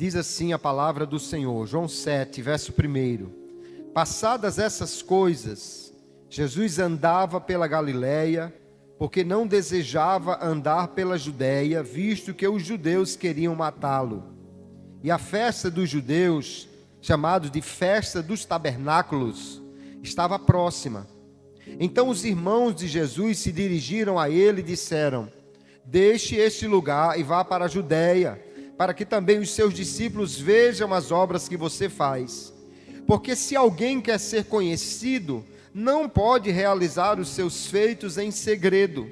Diz assim a palavra do Senhor, João 7, verso 1. Passadas essas coisas, Jesus andava pela Galileia, porque não desejava andar pela Judeia, visto que os judeus queriam matá-lo. E a festa dos judeus, chamada de Festa dos Tabernáculos, estava próxima. Então os irmãos de Jesus se dirigiram a ele e disseram: deixe este lugar e vá para a Judeia, para que também os seus discípulos vejam as obras que você faz. Porque se alguém quer ser conhecido, não pode realizar os seus feitos em segredo.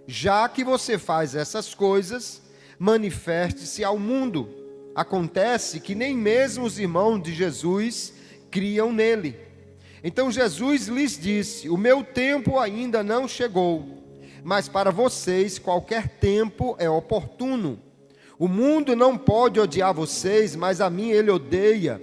Já que você faz essas coisas, manifeste-se ao mundo. Acontece que nem mesmo os irmãos de Jesus criam nele. Então Jesus lhes disse: o meu tempo ainda não chegou, mas para vocês qualquer tempo é oportuno. O mundo não pode odiar vocês, mas a mim ele odeia,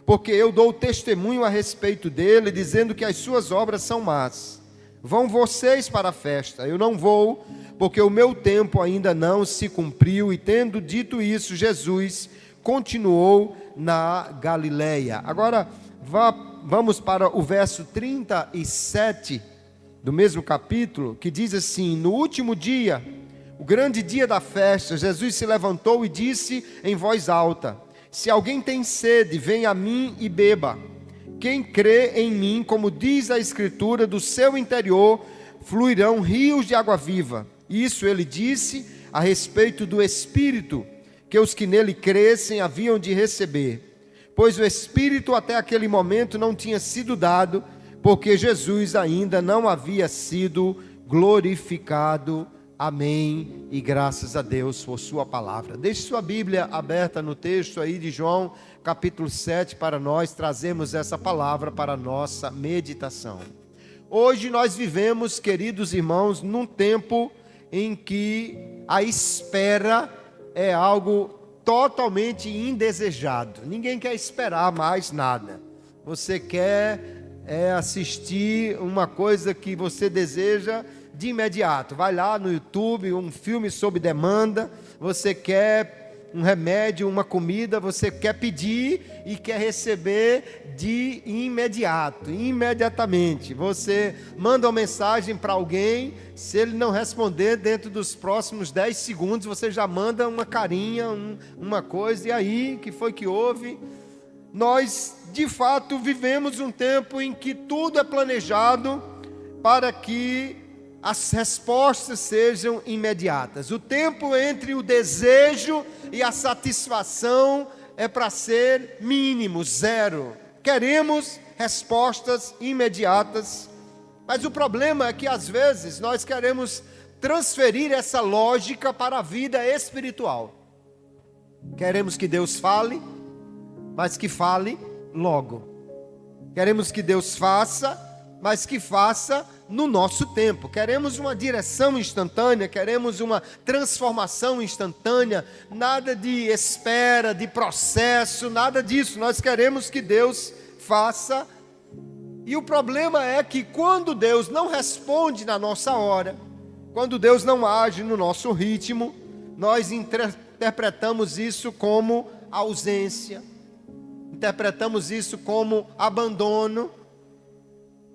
porque eu dou testemunho a respeito dele, dizendo que as suas obras são más. Vão vocês para a festa, eu não vou, porque o meu tempo ainda não se cumpriu. E tendo dito isso, Jesus continuou na Galileia. Agora vamos para o verso 37 do mesmo capítulo, que diz assim: no último dia, o grande dia da festa, Jesus se levantou e disse em voz alta: se alguém tem sede, venha a mim e beba. Quem crê em mim, como diz a Escritura, do seu interior fluirão rios de água viva. Isso ele disse a respeito do Espírito, que os que nele crescem haviam de receber. Pois o Espírito até aquele momento não tinha sido dado, porque Jesus ainda não havia sido glorificado. Amém, e graças a Deus por sua palavra. Deixe sua Bíblia aberta no texto aí de João, capítulo 7, para nós trazermos essa palavra para a nossa meditação. Hoje nós vivemos, queridos irmãos, num tempo em que a espera é algo totalmente indesejado. Ninguém quer esperar mais nada. Você quer assistir uma coisa que você deseja de imediato. Vai lá no YouTube, um filme sob demanda. Você quer um remédio, uma comida, você quer pedir e quer receber de imediato, imediatamente. Você manda uma mensagem para alguém, se ele não responder dentro dos próximos 10 segundos, você já manda uma carinha, uma coisa, e aí, que foi que houve? Nós, de fato, vivemos um tempo em que tudo é planejado para que as respostas sejam imediatas. O tempo entre o desejo e a satisfação é para ser mínimo, zero. Queremos respostas imediatas, mas o problema é que às vezes nós queremos transferir essa lógica para a vida espiritual. Queremos que Deus fale, mas que fale logo. Queremos que Deus faça, mas que faça no nosso tempo. Queremos uma direção instantânea, queremos uma transformação instantânea, nada de espera, de processo, nada disso. Nós queremos que Deus faça. E o problema é que quando Deus não responde na nossa hora, quando Deus não age no nosso ritmo, nós interpretamos isso como ausência, interpretamos isso como abandono.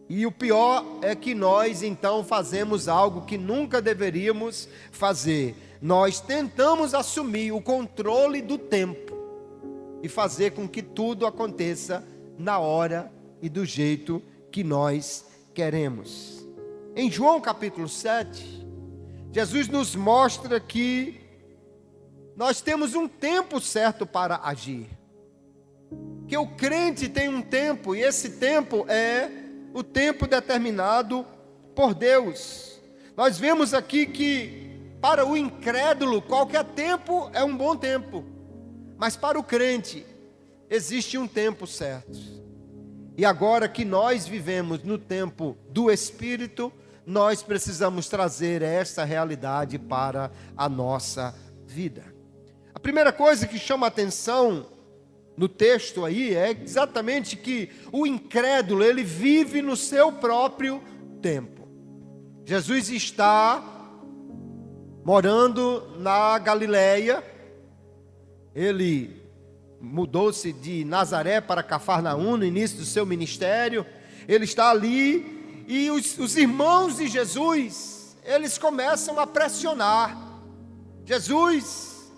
E o pior é que nós então fazemos algo que nunca deveríamos fazer. Nós tentamos assumir o controle do tempo e fazer com que tudo aconteça na hora e do jeito que nós queremos. Em João capítulo 7, Jesus nos mostra que nós temos um tempo certo para agir. Que o crente tem um tempo, e esse tempo é o tempo determinado por Deus. Nós vemos aqui que para o incrédulo qualquer tempo é um bom tempo, mas para o crente existe um tempo certo. E agora que nós vivemos no tempo do Espírito, nós precisamos trazer essa realidade para a nossa vida. A primeira coisa que chama a atenção no texto aí é exatamente que o incrédulo, ele vive no seu próprio tempo. Jesus está morando na Galileia, Ele mudou-se de Nazaré para Cafarnaum no início do seu ministério. Ele está ali e os irmãos de Jesus, eles começam a pressionar. Jesus,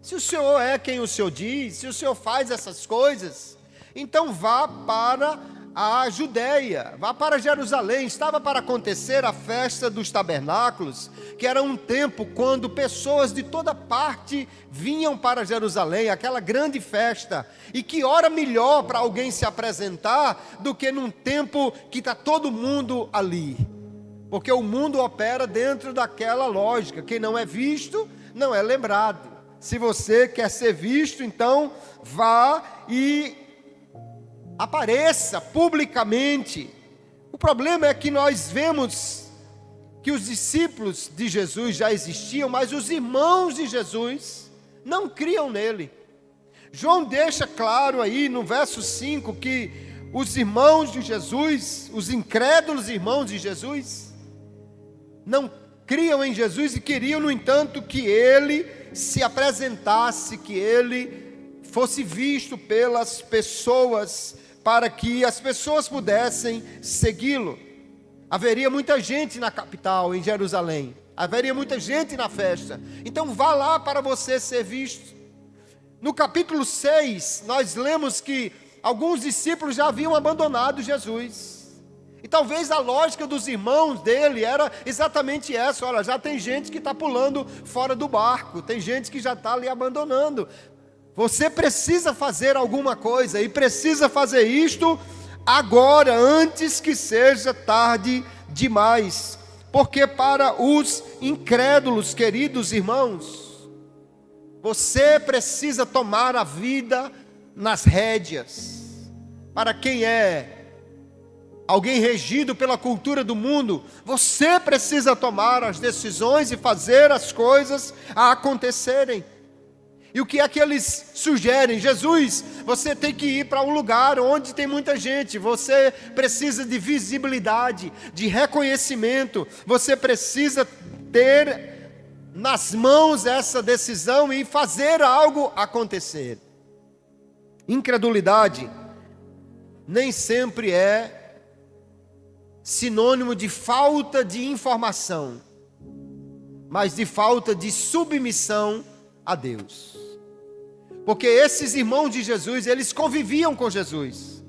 se o Senhor é quem o Senhor diz, se o Senhor faz essas coisas, então vá para a Judeia, vá para Jerusalém. Estava para acontecer a festa dos tabernáculos, que era um tempo quando pessoas de toda parte vinham para Jerusalém, aquela grande festa. E que hora melhor para alguém se apresentar do que num tempo que está todo mundo ali, porque o mundo opera dentro daquela lógica: quem não é visto não é lembrado. Se você quer ser visto, então vá e apareça publicamente. O problema é que nós vemos que os discípulos de Jesus já existiam, mas os irmãos de Jesus não criam nele. João deixa claro aí no verso 5 que os irmãos de Jesus, os incrédulos irmãos de Jesus, não criam em Jesus e queriam, no entanto, que ele se apresentasse, que ele fosse visto pelas pessoas, para que as pessoas pudessem segui-lo. Haveria muita gente na capital, em Jerusalém, haveria muita gente na festa, então vá lá para você ser visto. No capítulo 6, nós lemos que alguns discípulos já haviam abandonado Jesus, e talvez a lógica dos irmãos dele era exatamente essa: olha, já tem gente que está pulando fora do barco, tem gente que já está ali abandonando. Você precisa fazer alguma coisa, e precisa fazer isto agora, antes que seja tarde demais. Porque para os incrédulos, queridos irmãos, você precisa tomar a vida nas rédeas. Para quem é alguém regido pela cultura do mundo, você precisa tomar as decisões e fazer as coisas acontecerem. E o que é que eles sugerem? Jesus, você tem que ir para um lugar onde tem muita gente, você precisa de visibilidade, de reconhecimento, você precisa ter nas mãos essa decisão e fazer algo acontecer. Incredulidade nem sempre é sinônimo de falta de informação, mas de falta de submissão a Deus. Porque esses irmãos de Jesus, eles conviviam com Jesus.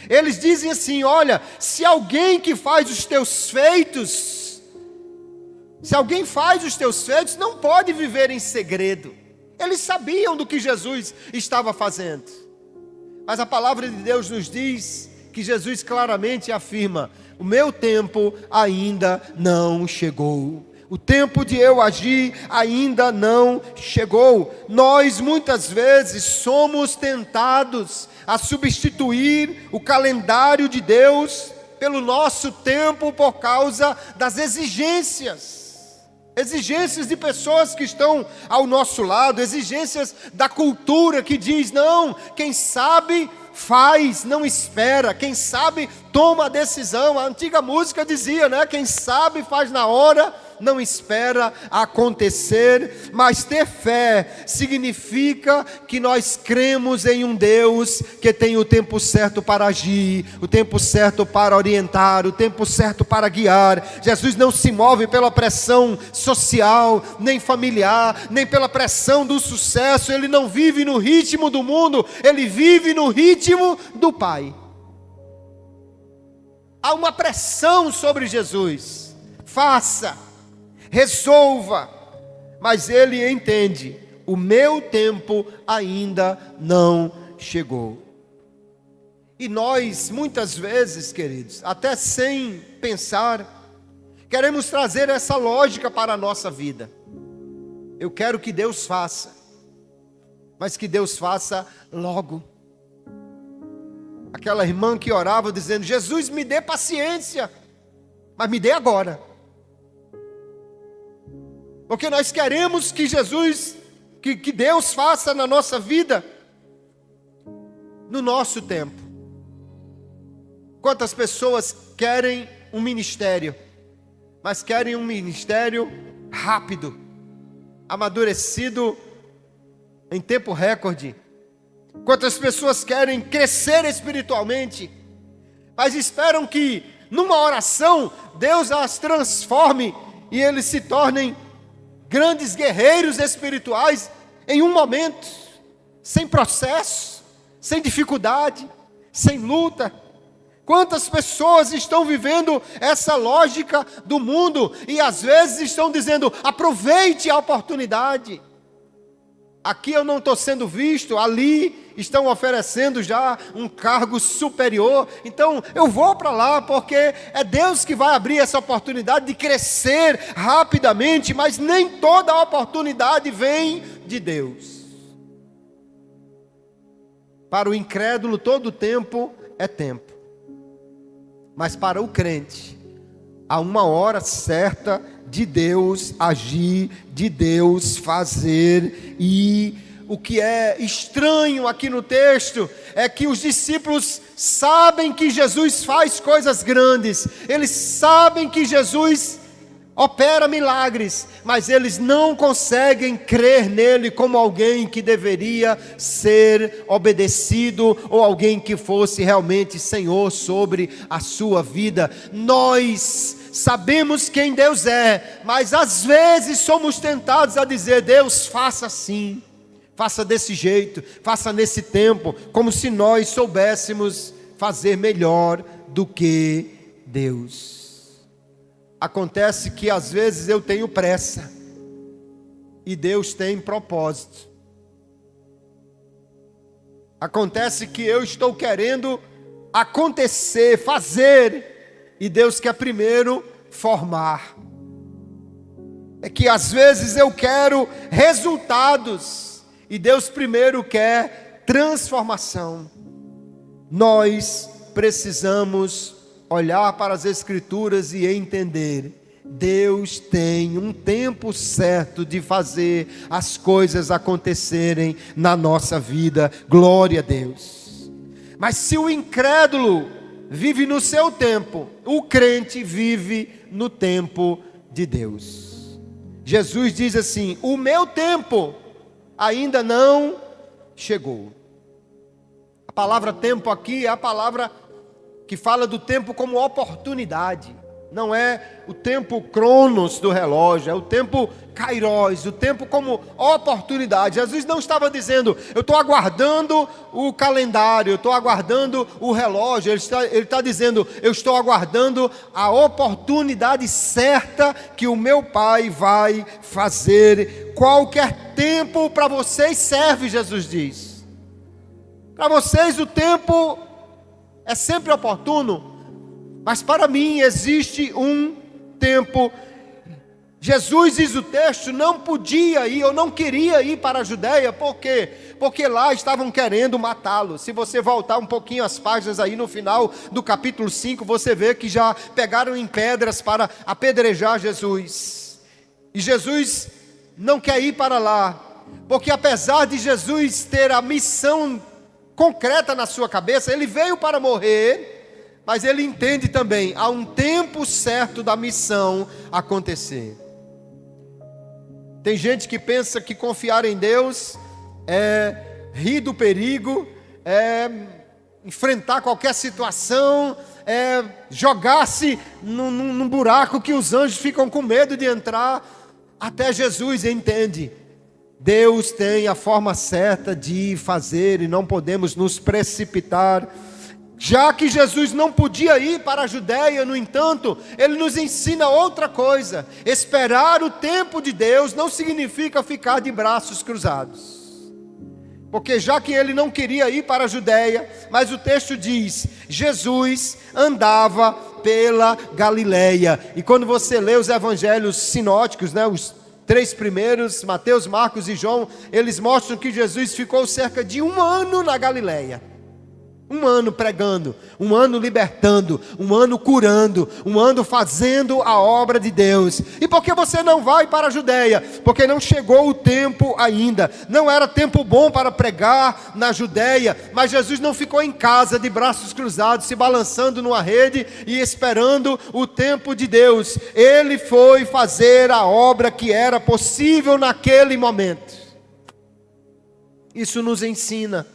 Eles dizem assim: olha, se alguém que faz os teus feitos, não pode viver em segredo. Eles sabiam do que Jesus estava fazendo. Mas a palavra de Deus nos diz que Jesus claramente afirma: o meu tempo ainda não chegou. O tempo de eu agir ainda não chegou. Nós muitas vezes somos tentados a substituir o calendário de Deus pelo nosso tempo por causa das exigências de pessoas que estão ao nosso lado, exigências da cultura que diz: não, quem sabe faz, não espera, quem sabe toma a decisão. A antiga música dizia, né? Quem sabe faz na hora, não espera acontecer. Mas ter fé significa que nós cremos em um Deus que tem o tempo certo para agir, o tempo certo para orientar, o tempo certo para guiar. Jesus não se move pela pressão social, nem familiar, nem pela pressão do sucesso. Ele não vive no ritmo do mundo, ele vive no ritmo do Pai. Há uma pressão sobre Jesus: faça, resolva, mas ele entende: o meu tempo ainda não chegou. E nós, muitas vezes, queridos, até sem pensar, queremos trazer essa lógica para a nossa vida. Eu quero que Deus faça, mas que Deus faça logo. Aquela irmã que orava dizendo: Jesus, me dê paciência, mas me dê agora. Porque nós queremos que Jesus, que Deus faça na nossa vida no nosso tempo. Quantas pessoas querem um ministério, mas querem um ministério rápido, amadurecido em tempo recorde. Quantas pessoas querem crescer espiritualmente, mas esperam que numa oração Deus as transforme e eles se tornem grandes guerreiros espirituais em um momento, sem processo, sem dificuldade, sem luta. Quantas pessoas estão vivendo essa lógica do mundo e às vezes estão dizendo: aproveite a oportunidade. Aqui eu não estou sendo visto, ali estão oferecendo já um cargo superior, então eu vou para lá porque é Deus que vai abrir essa oportunidade de crescer rapidamente, mas nem toda oportunidade vem de Deus. Para o incrédulo todo tempo é tempo, mas para o crente há uma hora certa de Deus agir, de Deus fazer. E o que é estranho aqui no texto é que os discípulos sabem que Jesus faz coisas grandes, eles sabem que Jesus opera milagres, mas eles não conseguem crer nele como alguém que deveria ser obedecido, ou alguém que fosse realmente Senhor sobre a sua vida. Nós sabemos quem Deus é, mas às vezes somos tentados a dizer: Deus, faça assim, faça desse jeito, faça nesse tempo, como se nós soubéssemos fazer melhor do que Deus. Acontece que às vezes eu tenho pressa e Deus tem propósito. Acontece que eu estou querendo acontecer, fazer, e Deus quer primeiro formar. É que às vezes eu quero resultados e Deus primeiro quer transformação. Nós precisamos olhar para as Escrituras e entender: Deus tem um tempo certo de fazer as coisas acontecerem na nossa vida. Glória a Deus. Mas se o incrédulo vive no seu tempo, o crente vive no tempo de Deus. Jesus diz assim: o meu tempo ainda não chegou. A palavra tempo aqui é a palavra que fala do tempo como oportunidade. Não é o tempo cronos do relógio, é o tempo kairos, o tempo como oportunidade. Jesus não estava dizendo: eu estou aguardando o calendário, eu estou aguardando o relógio. Ele está dizendo: eu estou aguardando a oportunidade certa que o meu Pai vai fazer. Qualquer tempo para vocês serve, Jesus diz. Para vocês o tempo é sempre oportuno, mas para mim existe um tempo. Jesus, diz o texto, não podia ir, ou não queria ir para a Judéia. Por quê? Porque lá estavam querendo matá-lo. Se você voltar um pouquinho as páginas aí no final do capítulo 5, você vê que já pegaram em pedras para apedrejar Jesus. E Jesus não quer ir para lá, porque apesar de Jesus ter a missão concreta na sua cabeça, ele veio para morrer, mas ele entende também: há um tempo certo da missão acontecer. Tem gente que pensa que confiar em Deus é rir do perigo, é enfrentar qualquer situação, é jogar-se num buraco que os anjos ficam com medo de entrar. Até Jesus entende: Deus tem a forma certa de fazer e não podemos nos precipitar. Já que Jesus não podia ir para a Judéia, no entanto, ele nos ensina outra coisa: esperar o tempo de Deus não significa ficar de braços cruzados. Porque já que ele não queria ir para a Judéia, mas o texto diz: Jesus andava pela Galileia. E quando você lê os evangelhos sinóticos, os 3 primeiros, Mateus, Marcos e João, eles mostram que Jesus ficou cerca de 1 ano na Galileia. 1 ano pregando, 1 ano libertando, 1 ano curando, 1 ano fazendo a obra de Deus. E por que você não vai para a Judéia? Porque não chegou o tempo ainda. Não era tempo bom para pregar na Judéia, mas Jesus não ficou em casa de braços cruzados, se balançando numa rede e esperando o tempo de Deus. Ele foi fazer a obra que era possível naquele momento. Isso nos ensina.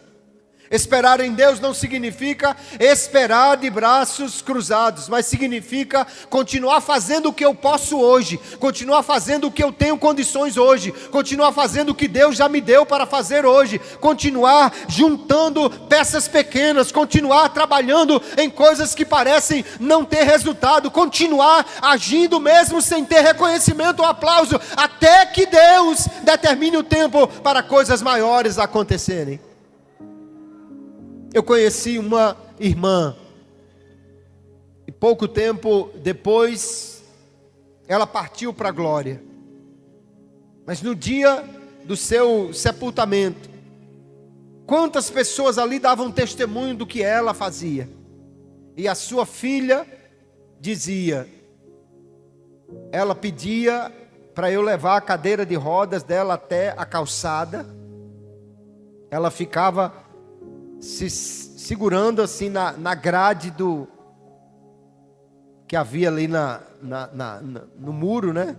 Esperar em Deus não significa esperar de braços cruzados, mas significa continuar fazendo o que eu posso hoje, continuar fazendo o que eu tenho condições hoje, continuar fazendo o que Deus já me deu para fazer hoje, continuar juntando peças pequenas, continuar trabalhando em coisas que parecem não ter resultado, continuar agindo mesmo sem ter reconhecimento ou aplauso, até que Deus determine o tempo para coisas maiores acontecerem. Eu conheci uma irmã, e pouco tempo depois, ela partiu para a glória. Mas no dia do seu sepultamento, quantas pessoas ali davam testemunho do que ela fazia? E a sua filha dizia, ela pedia para eu levar a cadeira de rodas dela até a calçada, ela ficava se segurando assim na grade que havia ali no muro, né?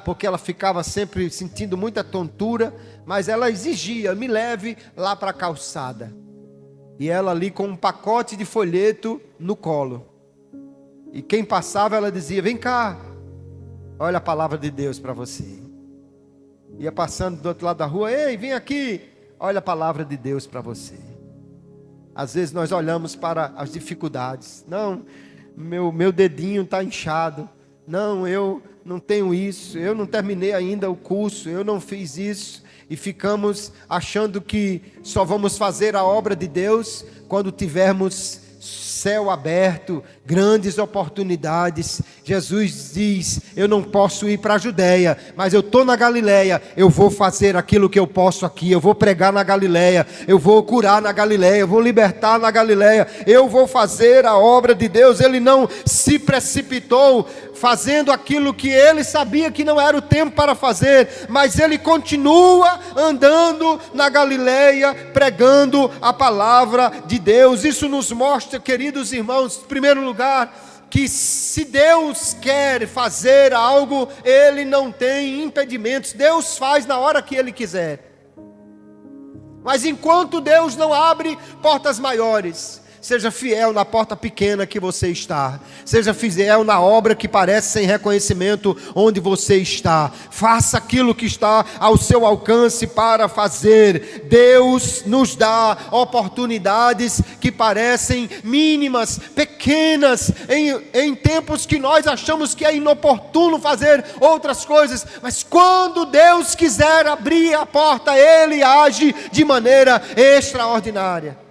Porque ela ficava sempre sentindo muita tontura, mas ela exigia, me leve lá para a calçada. E ela ali com um pacote de folheto no colo. E quem passava, ela dizia, vem cá, olha a palavra de Deus para você. Ia passando do outro lado da rua, ei, vem aqui. Olha a palavra de Deus para você. Às vezes nós olhamos para as dificuldades. Não, meu dedinho está inchado. Não, eu não tenho isso. Eu não terminei ainda o curso. Eu não fiz isso. E ficamos achando que só vamos fazer a obra de Deus quando tivermos céu aberto, grandes oportunidades. Jesus diz, eu não posso ir para a Judéia, mas eu estou na Galileia, eu vou fazer aquilo que eu posso aqui, eu vou pregar na Galileia, eu vou curar na Galileia, eu vou libertar na Galileia, eu vou fazer a obra de Deus. Ele não se precipitou fazendo aquilo que ele sabia que não era o tempo para fazer, mas ele continua andando na Galileia, pregando a palavra de Deus. Isso nos mostra, queridos irmãos, em primeiro lugar, que se Deus quer fazer algo, Ele não tem impedimentos. Deus faz na hora que Ele quiser. Mas enquanto Deus não abre portas maiores, seja fiel na porta pequena que você está. Seja fiel na obra que parece sem reconhecimento onde você está. Faça aquilo que está ao seu alcance para fazer. Deus nos dá oportunidades que parecem mínimas, pequenas, em tempos que nós achamos que é inoportuno fazer outras coisas. Mas quando Deus quiser abrir a porta, Ele age de maneira extraordinária.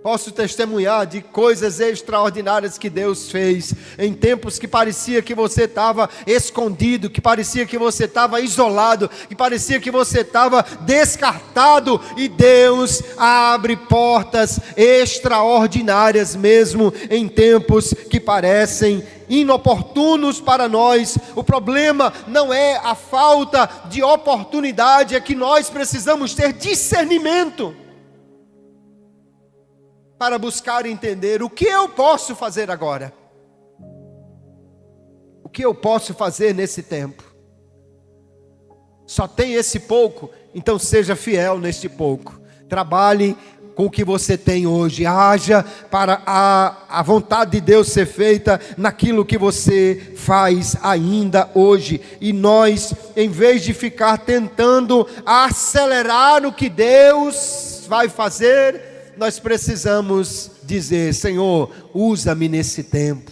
Posso testemunhar de coisas extraordinárias que Deus fez em tempos que parecia que você estava escondido, que parecia que você estava isolado, que parecia que você estava descartado, e Deus abre portas extraordinárias mesmo em tempos que parecem inoportunos para nós. O problema não é a falta de oportunidade, é que nós precisamos ter discernimento para buscar entender o que eu posso fazer agora. O que eu posso fazer nesse tempo? Só tem esse pouco, então seja fiel neste pouco. Trabalhe com o que você tem hoje. Haja para a vontade de Deus ser feita naquilo que você faz ainda hoje. E nós, em vez de ficar tentando acelerar o que Deus vai fazer, nós precisamos dizer, Senhor, usa-me nesse tempo,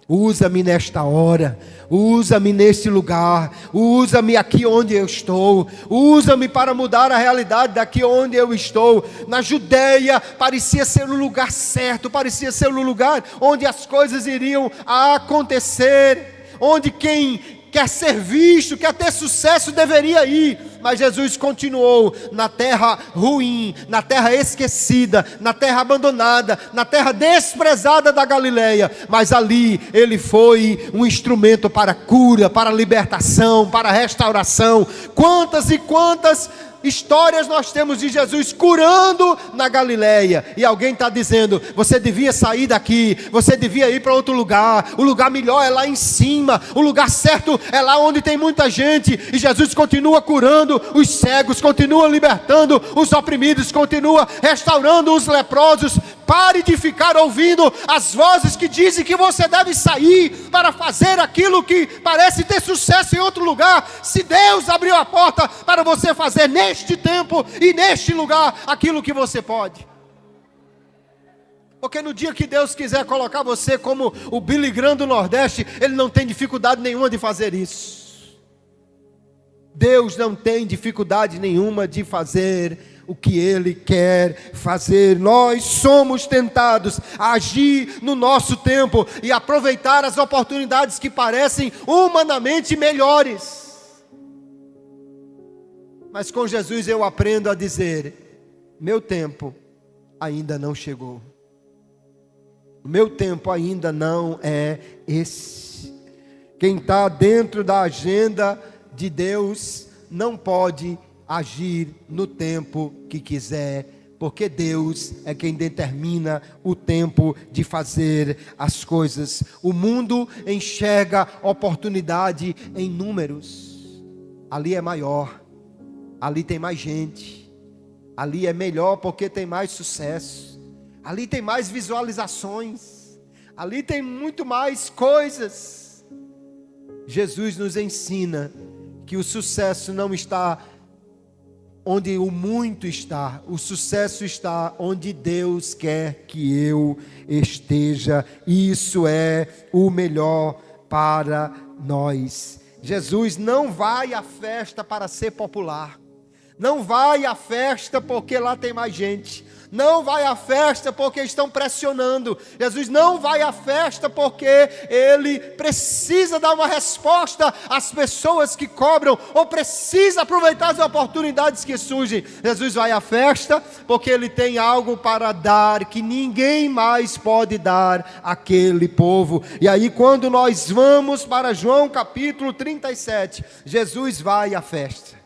usa-me nesta hora, usa-me neste lugar, usa-me aqui onde eu estou, usa-me para mudar a realidade daqui onde eu estou. Na Judeia parecia ser o lugar certo, parecia ser o lugar onde as coisas iriam acontecer, onde quem quer ser visto, quer ter sucesso, deveria ir. Mas Jesus continuou na terra ruim, na terra esquecida, na terra abandonada, na terra desprezada da Galileia. Mas ali Ele foi um instrumento para cura, para libertação, para restauração. Quantas e quantas histórias nós temos de Jesus curando na Galileia, e alguém está dizendo: você devia sair daqui, você devia ir para outro lugar, o lugar melhor é lá em cima, o lugar certo é lá onde tem muita gente. E Jesus continua curando os cegos, continua libertando os oprimidos, continua restaurando os leprosos. Pare de ficar ouvindo as vozes que dizem que você deve sair para fazer aquilo que parece ter sucesso em outro lugar. Se Deus abriu a porta para você fazer neste tempo e neste lugar aquilo que você pode. Porque no dia que Deus quiser colocar você como o Billy Graham do Nordeste, Ele não tem dificuldade nenhuma de fazer isso. Deus não tem dificuldade nenhuma de fazer o que Ele quer fazer. Nós somos tentados a agir no nosso tempo e aproveitar as oportunidades que parecem humanamente melhores. Mas com Jesus eu aprendo a dizer: meu tempo ainda não chegou. O meu tempo ainda não é esse. Quem está dentro da agenda de Deus não pode agir no tempo que quiser, porque Deus é quem determina o tempo de fazer as coisas. O mundo enxerga oportunidade em números. Ali é maior, ali tem mais gente, ali é melhor porque tem mais sucesso, ali tem mais visualizações, ali tem muito mais coisas. Jesus nos ensina que o sucesso não está onde o muito está, o sucesso está onde Deus quer que eu esteja. Isso é o melhor para nós. Jesus não vai à festa para ser popular, não vai à festa porque lá tem mais gente, não vai à festa porque estão pressionando. Jesus não vai à festa porque Ele precisa dar uma resposta às pessoas que cobram, ou precisa aproveitar as oportunidades que surgem. Jesus vai à festa porque Ele tem algo para dar que ninguém mais pode dar àquele povo. E aí, quando nós vamos para João capítulo 37, Jesus vai à festa.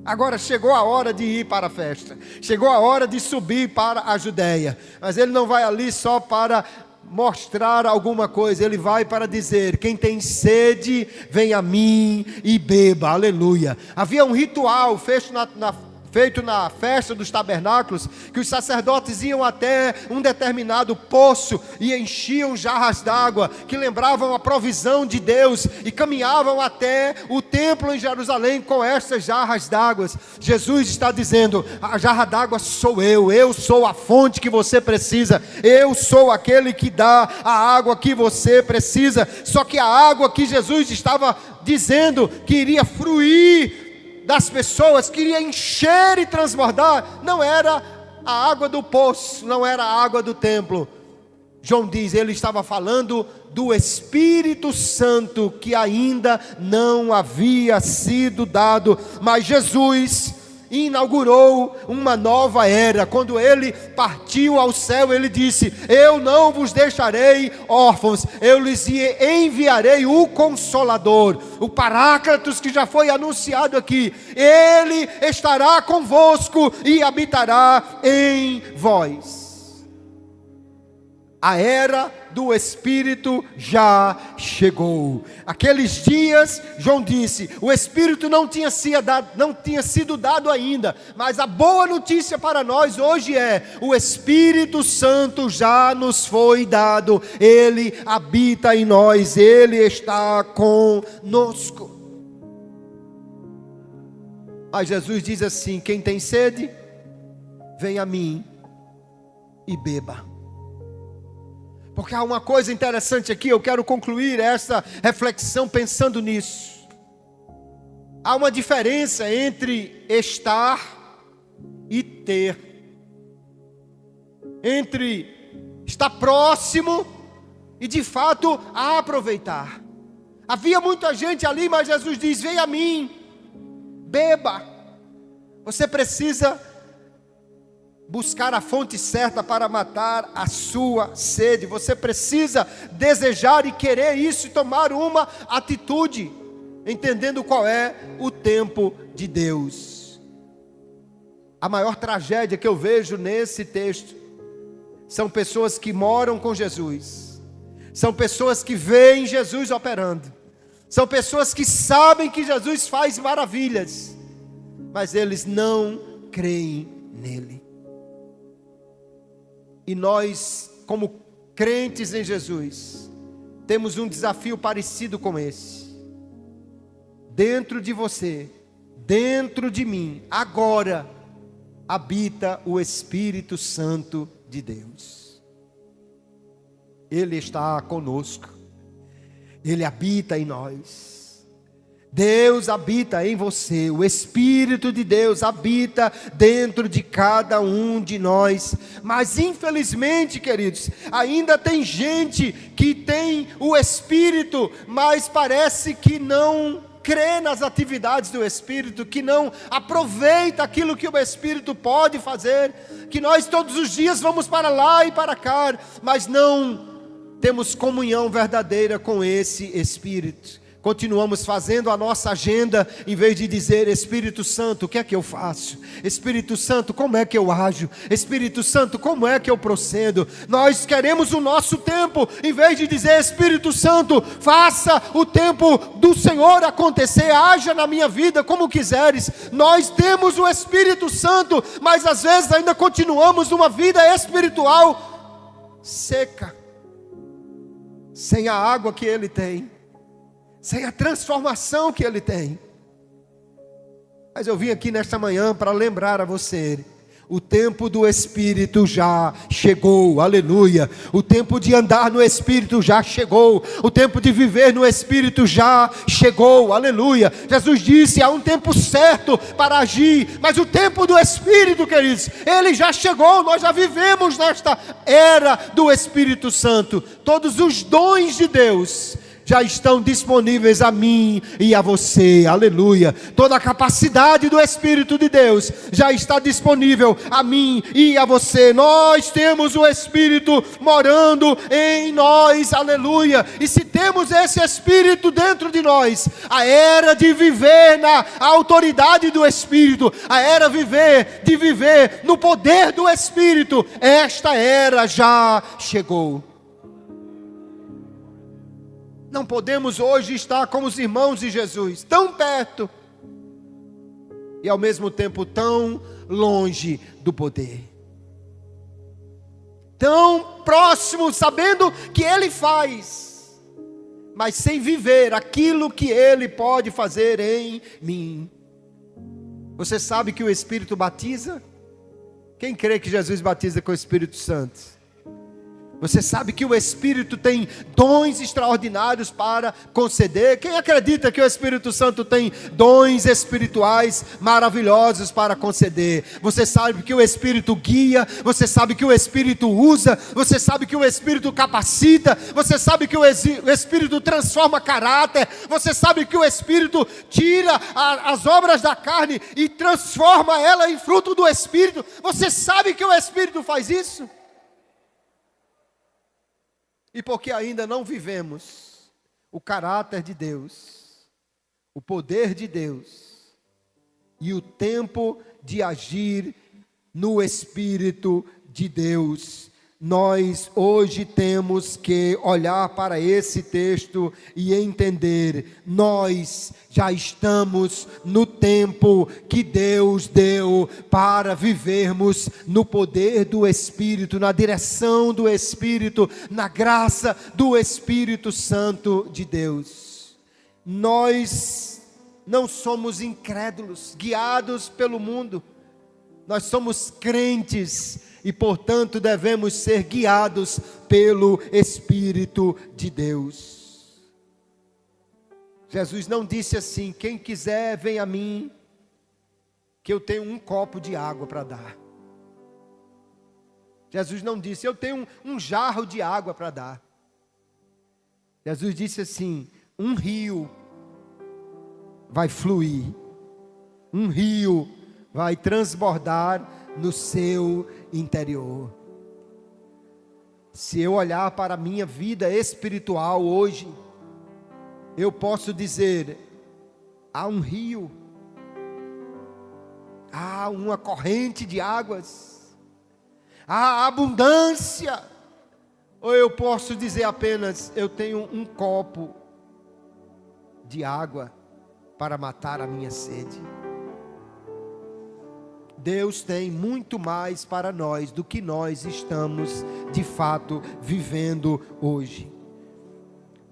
Agora chegou a hora de ir para a festa, chegou a hora de subir para a Judéia, mas Ele não vai ali só para mostrar alguma coisa, Ele vai para dizer: quem tem sede, vem a mim e beba. Aleluia. Havia um ritual feito na festa dos tabernáculos, que os sacerdotes iam até um determinado poço e enchiam jarras d'água, que lembravam a provisão de Deus, e caminhavam até o templo em Jerusalém com essas jarras d'água. Jesus está dizendo: a jarra d'água sou eu sou a fonte que você precisa, eu sou aquele que dá a água que você precisa. Só que a água que Jesus estava dizendo que iria fluir das pessoas, queria encher e transbordar, não era a água do poço, não era a água do templo. João diz, ele estava falando do Espírito Santo que ainda não havia sido dado, mas Jesus inaugurou uma nova era. Quando Ele partiu ao céu, Ele disse: eu não vos deixarei órfãos, eu lhes enviarei o Consolador, o Paráclitos, que já foi anunciado aqui. Ele estará convosco e habitará em vós. A era do Espírito já chegou. Aqueles dias, João disse, o Espírito não tinha sido dado ainda, mas a boa notícia para nós hoje é: o Espírito Santo já nos foi dado, Ele habita em nós, Ele está conosco. Mas Jesus diz assim: quem tem sede, vem a mim e beba. Porque há uma coisa interessante aqui, eu quero concluir essa reflexão pensando nisso. Há uma diferença entre estar e ter, entre estar próximo e de fato aproveitar. Havia muita gente ali, mas Jesus diz: vem a mim, beba. Você precisa buscar a fonte certa para matar a sua sede. Você precisa desejar e querer isso e tomar uma atitude, entendendo qual é o tempo de Deus. A maior tragédia que eu vejo nesse texto são pessoas que moram com Jesus, são pessoas que veem Jesus operando, são pessoas que sabem que Jesus faz maravilhas, mas eles não creem nele. E nós, como crentes em Jesus, temos um desafio parecido com esse. Dentro de você, dentro de mim, agora, habita o Espírito Santo de Deus. Ele está conosco, Ele habita em nós. Deus habita em você, o Espírito de Deus habita dentro de cada um de nós. Mas infelizmente, queridos, ainda tem gente que tem o Espírito, mas parece que não crê nas atividades do Espírito, que não aproveita aquilo que o Espírito pode fazer, que nós todos os dias vamos para lá e para cá, mas não temos comunhão verdadeira com esse Espírito. Continuamos fazendo a nossa agenda, em vez de dizer: Espírito Santo, o que é que eu faço? Espírito Santo, como é que eu ajo? Espírito Santo, como é que eu procedo? Nós queremos o nosso tempo, em vez de dizer: Espírito Santo, faça o tempo do Senhor acontecer, haja na minha vida como quiseres. Nós temos o Espírito Santo, mas às vezes ainda continuamos uma vida espiritual seca, sem a água que Ele tem, sem a transformação que Ele tem. Mas eu vim aqui nesta manhã para lembrar a você: o tempo do Espírito já chegou, aleluia. O tempo de andar no Espírito já chegou. O tempo de viver no Espírito já chegou, aleluia. Jesus disse: há um tempo certo para agir, mas o tempo do Espírito, queridos, ele já chegou. Nós já vivemos nesta era do Espírito Santo. Todos os dons de Deus já estão disponíveis a mim e a você, aleluia. Toda a capacidade do Espírito de Deus já está disponível a mim e a você. Nós temos o Espírito morando em nós, aleluia. E se temos esse Espírito dentro de nós, a era de viver na autoridade do Espírito, a era de viver no poder do Espírito, esta era já chegou. Não podemos hoje estar como os irmãos de Jesus, tão perto e ao mesmo tempo tão longe do poder. Tão próximo, sabendo que Ele faz, mas sem viver aquilo que Ele pode fazer em mim. Você sabe que o Espírito batiza? Quem crê que Jesus batiza com o Espírito Santo? Você sabe que o Espírito tem dons extraordinários para conceder? Quem acredita que o Espírito Santo tem dons espirituais maravilhosos para conceder? Você sabe que o Espírito guia, você sabe que o Espírito usa, você sabe que o Espírito capacita, você sabe que o Espírito transforma caráter, você sabe que o Espírito tira as obras da carne e transforma ela em fruto do Espírito. Você sabe que o Espírito faz isso? E porque ainda não vivemos o caráter de Deus, o poder de Deus e o tempo de agir no Espírito de Deus, nós hoje temos que olhar para esse texto e entender: nós já estamos no tempo que Deus deu para vivermos no poder do Espírito, na direção do Espírito, na graça do Espírito Santo de Deus. Nós não somos incrédulos, guiados pelo mundo. Nós somos crentes e, portanto, devemos ser guiados pelo Espírito de Deus. Jesus não disse assim: quem quiser vem a mim, que eu tenho um copo de água para dar. Jesus não disse: eu tenho um jarro de água para dar. Jesus disse assim: um rio vai fluir, um rio vai transbordar no seu interior. Se eu olhar para a minha vida espiritual hoje, eu posso dizer: há um rio, há uma corrente de águas, há abundância. Ou eu posso dizer apenas, eu tenho um copo de água para matar a minha sede. Deus tem muito mais para nós do que nós estamos de fato vivendo hoje.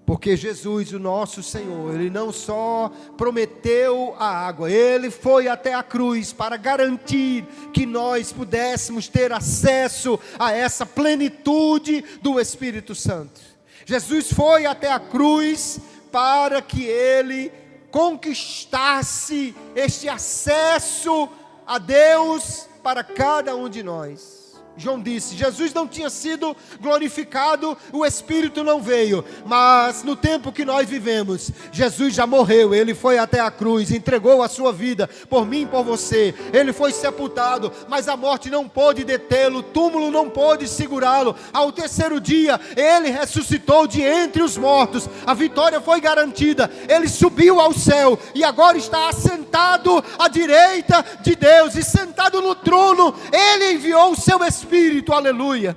Porque Jesus, o nosso Senhor, Ele não só prometeu a água, Ele foi até a cruz para garantir que nós pudéssemos ter acesso a essa plenitude do Espírito Santo. Jesus foi até a cruz para que Ele conquistasse este acesso a Deus para cada um de nós. João disse, Jesus não tinha sido glorificado, o Espírito não veio, mas no tempo que nós vivemos, Jesus já morreu, Ele foi até a cruz, entregou a sua vida, por mim e por você, Ele foi sepultado, mas a morte não pôde detê-lo, o túmulo não pôde segurá-lo, ao terceiro dia, Ele ressuscitou de entre os mortos, a vitória foi garantida, Ele subiu ao céu, e agora está assentado à direita de Deus, e sentado no trono, Ele enviou o seu Espírito, aleluia.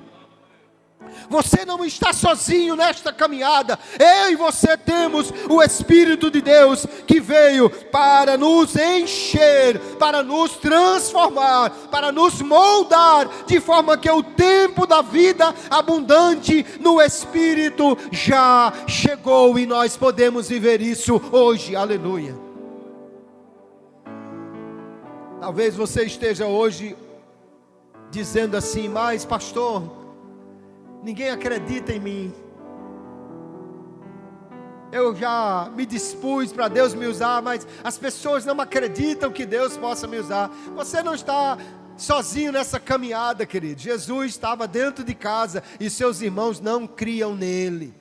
Você não está sozinho nesta caminhada, eu e você temos o Espírito de Deus, que veio para nos encher, para nos transformar, para nos moldar, de forma que o tempo da vida abundante no Espírito já chegou, e nós podemos viver isso hoje, aleluia. Talvez você esteja hoje dizendo assim, mas pastor, ninguém acredita em mim, eu já me dispus para Deus me usar, mas as pessoas não acreditam que Deus possa me usar. Você não está sozinho nessa caminhada, querido. Jesus estava dentro de casa e seus irmãos não criam nele,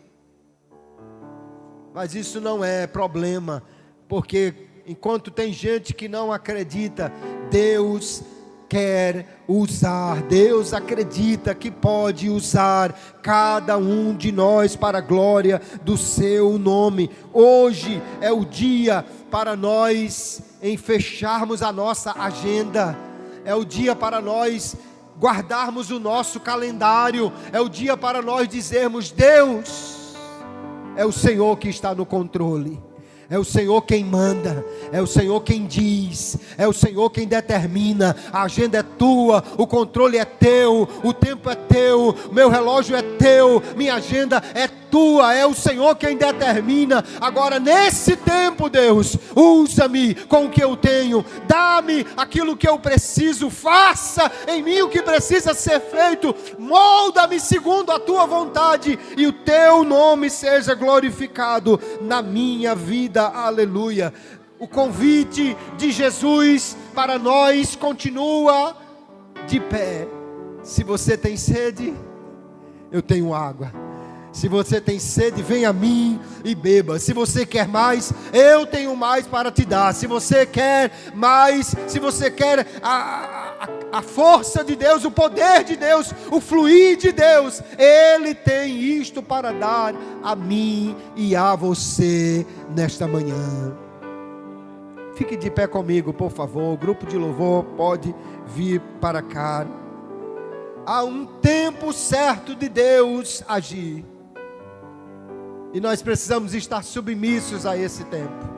mas isso não é problema, porque enquanto tem gente que não acredita, Deus quer usar, Deus acredita que pode usar cada um de nós para a glória do seu nome. Hoje é o dia para nós fecharmos a nossa agenda, é o dia para nós guardarmos o nosso calendário, é o dia para nós dizermos, Deus, é o Senhor que está no controle. É o Senhor quem manda, é o Senhor quem diz, é o Senhor quem determina. A agenda é tua, o controle é teu, o tempo é teu, meu relógio é teu, minha agenda é tua, é o Senhor quem determina. Agora nesse tempo, Deus, usa-me com o que eu tenho, dá-me aquilo que eu preciso, faça em mim o que precisa ser feito, molda-me segundo a tua vontade, e o teu nome seja glorificado na minha vida. Aleluia. O convite de Jesus para nós continua de pé. Se você tem sede, eu tenho água. Se você tem sede, venha a mim e beba. Se você quer mais, eu tenho mais para te dar. Se você quer mais, se você quer a força de Deus, o poder de Deus, o fluir de Deus, Ele tem isto para dar a mim e a você nesta manhã. Fique de pé comigo, por favor. O grupo de louvor pode vir para cá. Há um tempo certo de Deus agir, e nós precisamos estar submissos a esse tempo.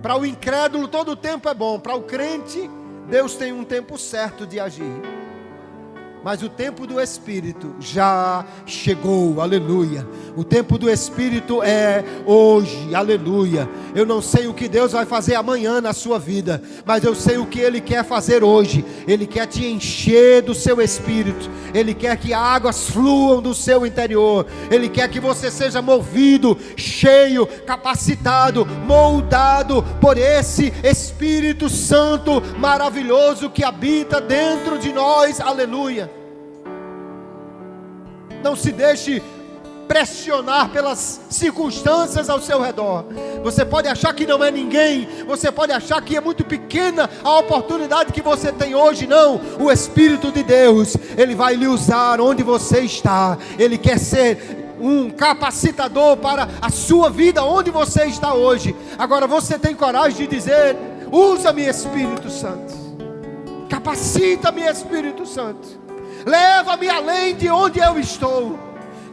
Para o incrédulo todo o tempo é bom, para o crente Deus tem um tempo certo de agir. Mas o tempo do Espírito já chegou, aleluia. O tempo do Espírito é hoje, aleluia. Eu não sei o que Deus vai fazer amanhã na sua vida, mas eu sei o que Ele quer fazer hoje. Ele quer te encher do seu Espírito, Ele quer que águas fluam do seu interior, Ele quer que você seja movido, cheio, capacitado, moldado por esse Espírito Santo maravilhoso que habita dentro de nós, aleluia. Não se deixe pressionar pelas circunstâncias ao seu redor. Você pode achar que não é ninguém, você pode achar que é muito pequena a oportunidade que você tem hoje. Não, o Espírito de Deus, Ele vai lhe usar onde você está. Ele quer ser um capacitador para a sua vida onde você está hoje. Agora você tem coragem de dizer: usa-me, Espírito Santo, Capacita-me, Espírito Santo. Leva-me além de onde eu estou.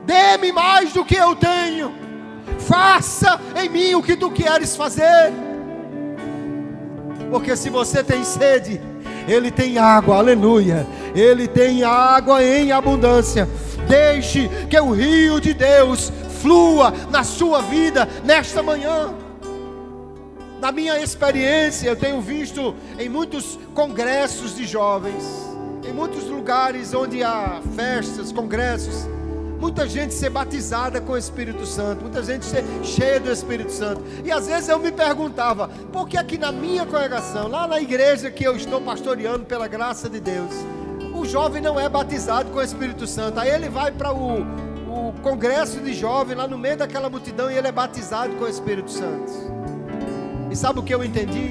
Dê-me mais do que eu tenho. Faça em mim o que tu queres fazer. Porque se você tem sede, Ele tem água, aleluia. Ele tem água em abundância. Deixe que o rio de Deus flua na sua vida nesta manhã. Na minha experiência, eu tenho visto em muitos congressos de jovens, em muitos lugares onde há festas, congressos, muita gente ser batizada com o Espírito Santo, muita gente ser cheia do Espírito Santo. E às vezes eu me perguntava, por que aqui na minha congregação, lá na igreja que eu estou pastoreando pela graça de Deus, o jovem não é batizado com o Espírito Santo? Aí ele vai para o congresso de jovem, lá no meio daquela multidão, e ele é batizado com o Espírito Santo. E sabe o que eu entendi?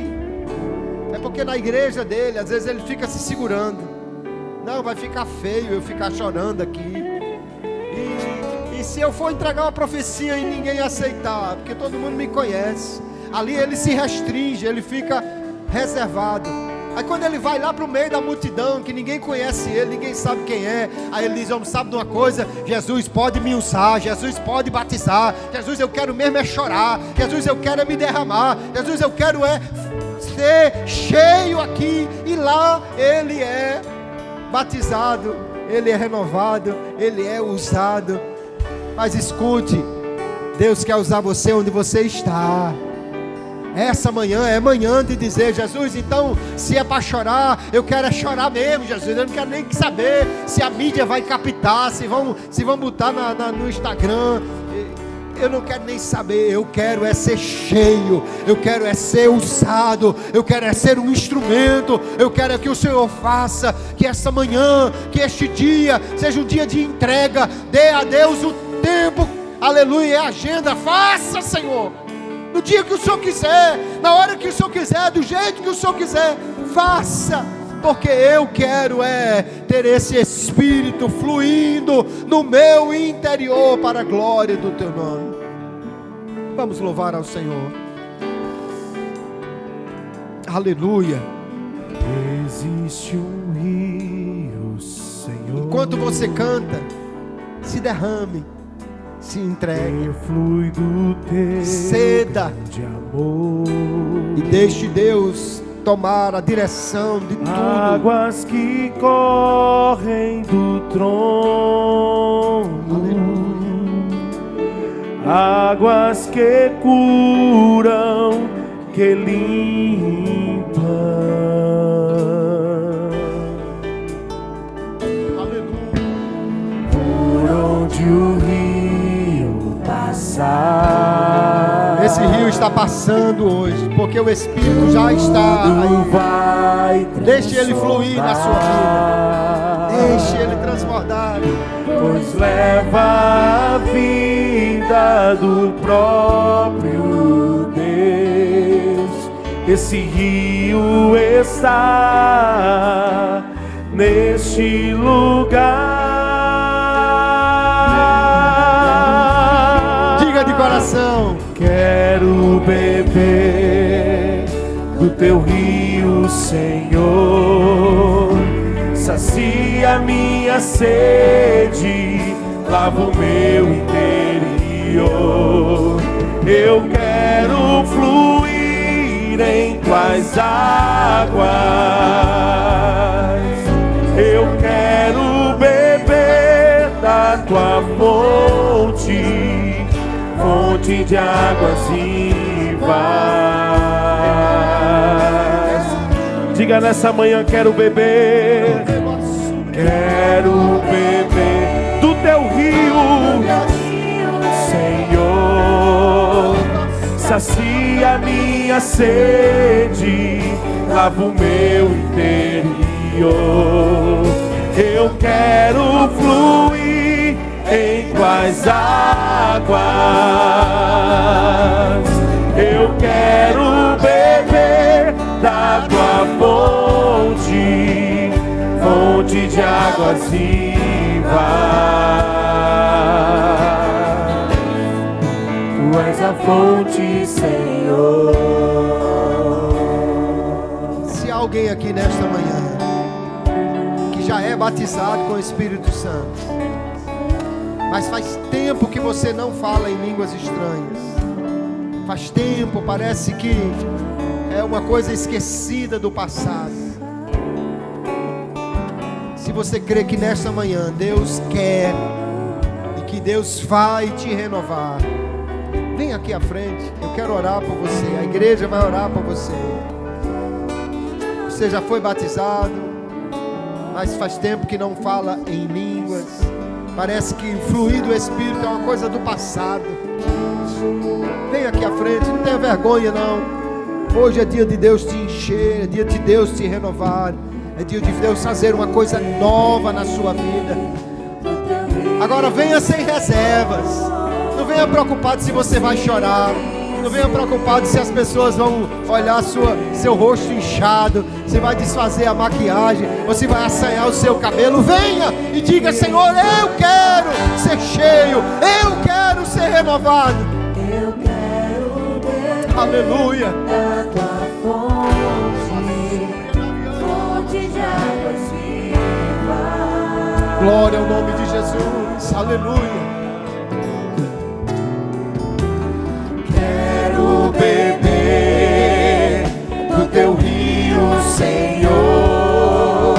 É porque na igreja dele, às vezes ele fica se segurando. Não, vai ficar feio eu ficar chorando aqui. E se eu for entregar uma profecia e ninguém aceitar, porque todo mundo me conhece, ali ele se restringe, ele fica reservado. Aí quando ele vai lá para o meio da multidão, que ninguém conhece ele, ninguém sabe quem é, aí ele diz, homem, sabe de uma coisa? Jesus pode me usar, Jesus pode batizar, Jesus, eu quero mesmo é chorar, Jesus, eu quero é me derramar, Jesus, eu quero é ser cheio aqui. E lá ele é batizado, ele é renovado, ele é usado. Mas escute, Deus quer usar você onde você está. Essa manhã é manhã de dizer, Jesus, então, se é para chorar, eu quero é chorar mesmo, Jesus. Eu não quero nem saber se a mídia vai captar, se vão botar no Instagram. Eu não quero nem saber, eu quero é ser cheio, eu quero é ser usado, eu quero é ser um instrumento, eu quero é que o Senhor faça, que essa manhã, que este dia, seja um dia de entrega. Dê a Deus o tempo, aleluia, é a agenda. Faça, Senhor, no dia que o Senhor quiser, na hora que o Senhor quiser, do jeito que o Senhor quiser, faça, porque eu quero é ter esse Espírito fluindo no meu interior para a glória do Teu nome. Vamos louvar ao Senhor. Aleluia. Existe um rio, Senhor. Enquanto você canta, se derrame, se entregue, flui do teu ceda de amor, e deixe Deus tomar a direção de tudo. Águas que correm do trono, águas que curam, que limpam. Aleluia. Por onde o rio passar, Esse rio está passando hoje, porque o Espírito já está aí. Deixe ele fluir na sua vida, deixe ele transbordar, pois leva a vida do próprio Deus. Esse rio está neste lugar. Diga de coração: quero beber do teu rio, Senhor. Sacia minha sede, lava o meu interior. Eu quero fluir em tuas águas. Eu quero beber da tua fonte, fonte de águas vivas. Diga nessa manhã: quero beber, quero beber do teu rio, Senhor. Sacia minha sede, lava o meu interior. Eu quero fluir em tuas águas. Eu quero beber da tua fonte, fonte de águas vivas. Tu és a fonte, Senhor. se há alguém aqui nesta manhã já é batizado com o Espírito Santo. Mas faz tempo que você não fala em línguas estranhas. Faz tempo, parece que é uma coisa esquecida do passado. Se você crê que nesta manhã Deus quer e que Deus vai te renovar, vem aqui à frente. Eu quero orar por você. A igreja vai orar por você. Você já foi batizado, mas faz tempo que não fala em línguas. Parece que fluir do Espírito é uma coisa do passado. Vem aqui à frente, não tenha vergonha não. Hoje é dia de Deus te encher, é dia de Deus te renovar, é dia de Deus fazer uma coisa nova na sua vida. Agora venha sem reservas. Não venha preocupado se você vai chorar. Não venha preocupado se as pessoas vão olhar seu rosto inchado, se vai desfazer a maquiagem, ou se vai assanhar o seu cabelo. Venha e diga: Senhor, eu quero ser cheio, eu quero ser renovado. Eu quero beber Aleluia. da tua fonte de águas vivas. Glória ao nome de Jesus. Aleluia. Quero beber do teu rio, Senhor.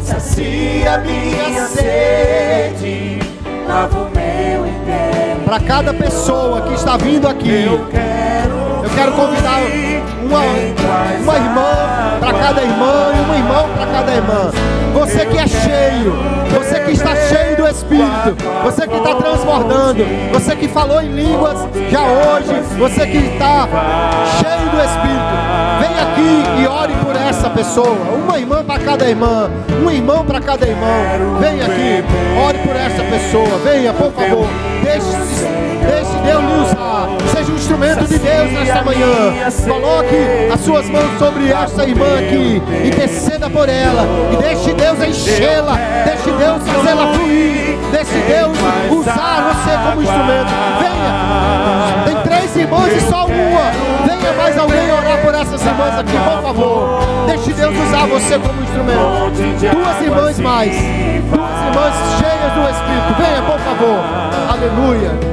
Sacia minha sede, lava o meu inteiro. Para cada pessoa que está vindo aqui, eu quero convidar uma irmã para cada irmã e um irmão para cada irmã. Você que é cheio, você que está cheio do Espírito, você que está transbordando, você que falou em línguas já hoje, você que está cheio do Espírito, vem aqui e ore por essa pessoa. Uma irmã para cada irmã, um irmão para cada irmão. Vem aqui, ore por essa pessoa. Venha, por favor. Deixe Deus lhe usar. Seja um instrumento de Deus nesta manhã. Coloque as suas mãos sobre essa irmã aqui e interceda por ela. E deixe Deus enchê-la. Deixe Deus fazê-la fluir. Deixe Deus usar você como instrumento. Venha. Tem 3 irmãs e só uma. Venha mais alguém orar por essas irmãs aqui, por favor. Deixe Deus usar você como instrumento. 2 irmãs mais. 2 irmãs cheias do Espírito. Venha, por favor. Aleluia.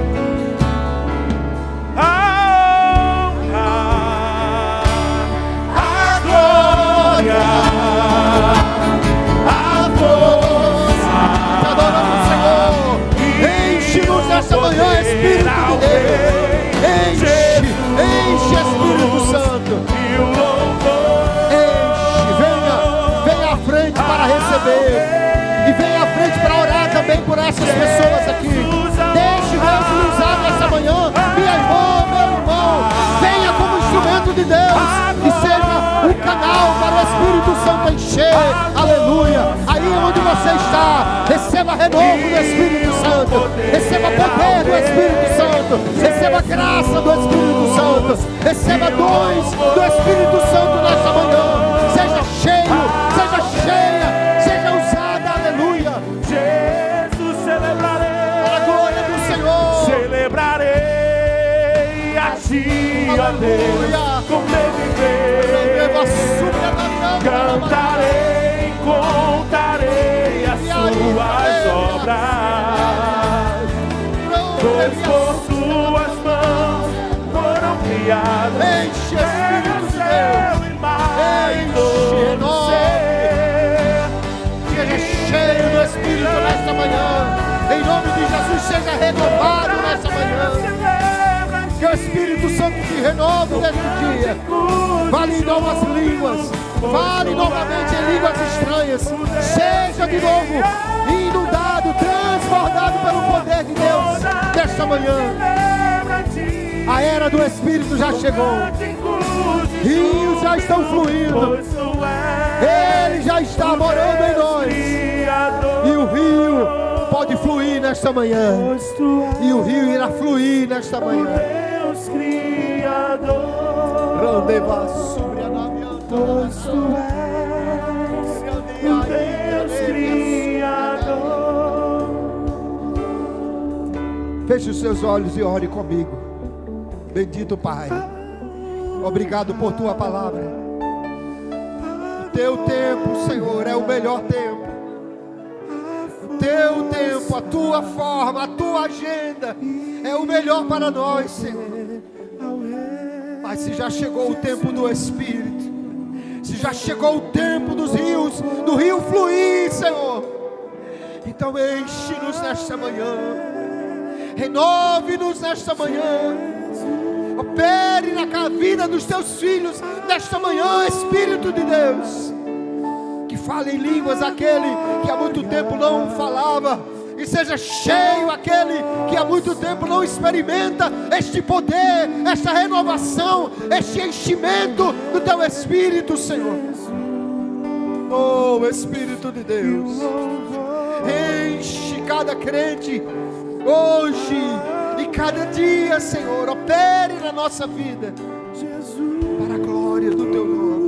Nesta manhã, Espírito de Deus, enche Espírito Santo, venha à frente para receber, e venha à frente para orar também por essas pessoas aqui. Deixe Deus lhe usar nesta manhã, minha irmã, meu irmão, venha como instrumento de Deus, e seja um canal para o Espírito Santo encher, aleluia. Aí onde você está, receba renovo do Espírito Santo, receba poder do Espírito Santo, receba graça do Espírito Santo, receba dons do Espírito Santo nesta manhã. Seja cheio, seja cheia, seja usada, aleluia. Jesus, celebrarei, Para a glória do Senhor, celebrarei a ti, ó Deus, com meu viver. Cantarei, contarei as suas obras, pois por suas mãos foram criadas. Enche, Espírito de Deus, enche, seja cheio do Espírito nesta manhã. Em nome de Jesus, seja renovado nesta manhã. Que o Espírito Santo te renove neste dia. Fale em novas línguas. Fale novamente em línguas estranhas. Seja de novo inundado, transbordado pelo poder de Deus nesta manhã. A era do Espírito já chegou. Rios já estão fluindo. Ele já está morando em nós. E o rio pode fluir nesta manhã. E o rio irá fluir nesta manhã. Deus Criador, pois tu és o Deus Criador. Feche os seus olhos e ore comigo. Bendito Pai, obrigado por tua palavra. O teu tempo, Senhor, é o melhor tempo. teu tempo, a tua forma, a tua agenda é o melhor para nós, Senhor. Mas se já chegou o tempo do Espírito, se já chegou o tempo dos rios, do rio fluir, Senhor, então enche-nos nesta manhã, renove-nos nesta manhã, opere na vida dos teus filhos nesta manhã, Espírito de Deus, que fale em línguas aquele que há muito tempo não falava, e seja cheio aquele que há muito tempo não experimenta este poder, esta renovação, este enchimento do teu Espírito, Senhor. Oh, Espírito de Deus, enche cada crente hoje e cada dia, Senhor, opere na nossa vida para a glória do teu nome.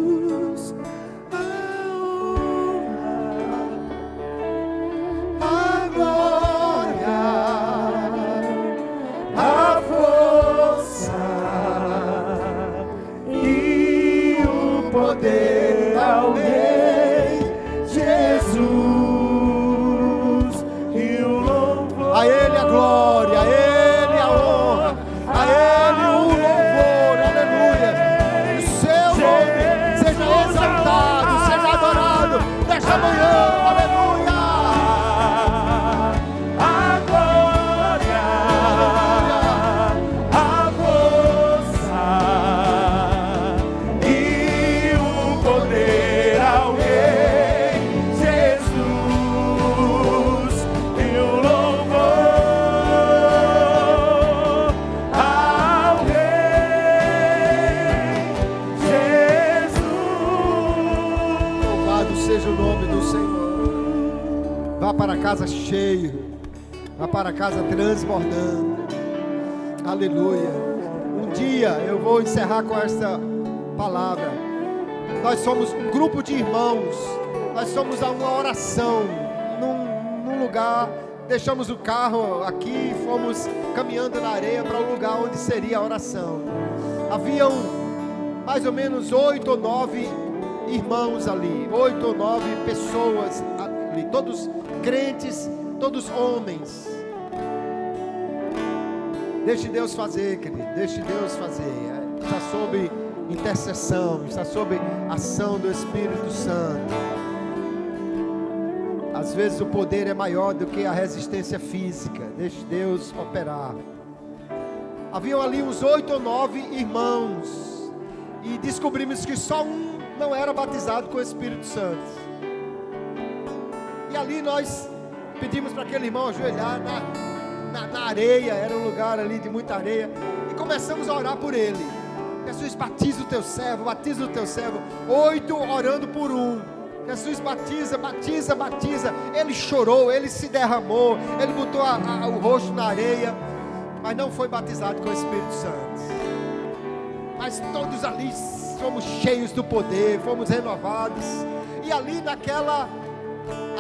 A glória, a força e o poder ao Rei Jesus, e o louvor. A Ele a glória, a Ele a honra, a Ele o louvor, aleluia. O seu nome seja exaltado, seja adorado nesta manhã, aleluia. Para casa cheio, vá para casa transbordando, aleluia. Um dia eu vou encerrar com esta palavra. Nós somos um grupo de irmãos, nós somos a uma oração, num lugar, deixamos o carro aqui, fomos caminhando na areia para o lugar onde seria a oração. Haviam mais ou menos 8 ou 9 irmãos ali, 8 ou 9 pessoas ali, todos crentes, todos homens. Deixe Deus fazer, querido, deixe Deus fazer. Está sob intercessão, está sob ação do Espírito Santo. Às vezes o poder é maior do que a resistência física. Deixe Deus operar. Haviam ali uns 8 ou 9 irmãos, e descobrimos que só um não era batizado com o Espírito Santo. E ali nós pedimos para aquele irmão ajoelhar na areia, era um lugar ali de muita areia, e começamos a orar por ele. Jesus, batiza o teu servo, batiza o teu servo. 8 orando por um. Jesus, batiza, batiza, batiza. Ele chorou, ele se derramou, ele botou o rosto na areia, mas não foi batizado com o Espírito Santo. Mas todos ali fomos cheios do poder, fomos renovados, e ali naquela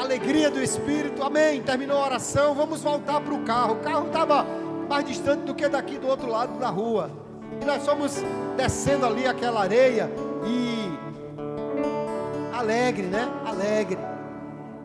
alegria do Espírito, amém, terminou a oração, vamos voltar para o carro estava mais distante do que daqui do outro lado da rua, e nós fomos descendo ali aquela areia, e alegre, né, alegre,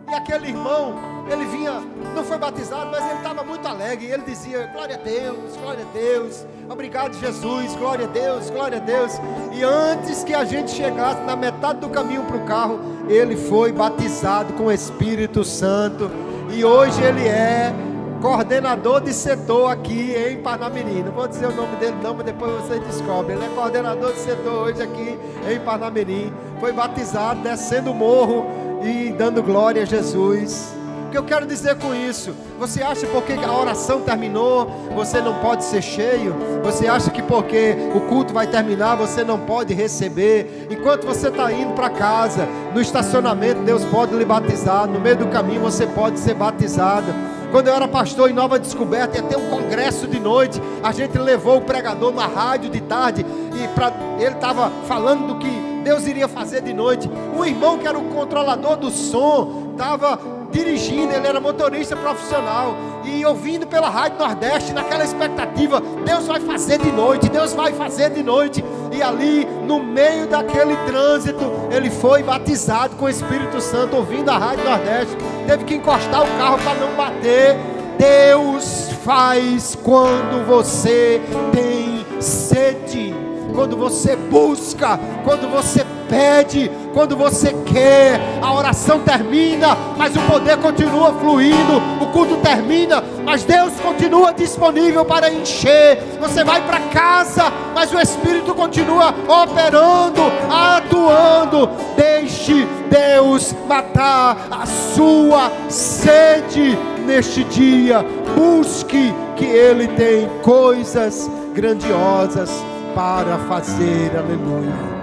e aquele irmão, ele vinha, não foi batizado, mas ele estava muito alegre, e ele dizia, glória a Deus, obrigado Jesus, glória a Deus, e antes que a gente chegasse na metade do caminho para o carro, ele foi batizado com o Espírito Santo, e hoje ele é coordenador de setor aqui em Parnamirim. Não vou dizer o nome dele não, mas depois você descobre. Ele é coordenador de setor hoje aqui em Parnamirim. Foi batizado, descendo o morro e dando glória a Jesus. O que eu quero dizer com isso? Você acha porque a oração terminou, você não pode ser cheio? Você acha que porque o culto vai terminar, você não pode receber? Enquanto você está indo para casa, no estacionamento, Deus pode lhe batizar. No meio do caminho você pode ser batizado. Quando eu era pastor em Nova Descoberta, ia ter um congresso de noite, a gente levou o pregador na rádio de tarde, e ele estava falando do que Deus iria fazer de noite. Um irmão que era o controlador do som, estava dirigindo, ele era motorista profissional, e ouvindo pela Rádio Nordeste, naquela expectativa, Deus vai fazer de noite, Deus vai fazer de noite. E ali, no meio daquele trânsito, ele foi batizado com o Espírito Santo, ouvindo a Rádio Nordeste. Teve que encostar o carro para não bater. Deus faz quando você tem sede, quando você busca, quando você pede, quando você quer. A oração termina, mas o poder continua fluindo. O culto termina, mas Deus continua disponível para encher. Você vai para casa, mas o Espírito continua operando, atuando. Deixe Deus matar a sua sede neste dia. Busque, que Ele tem coisas grandiosas para fazer. Aleluia.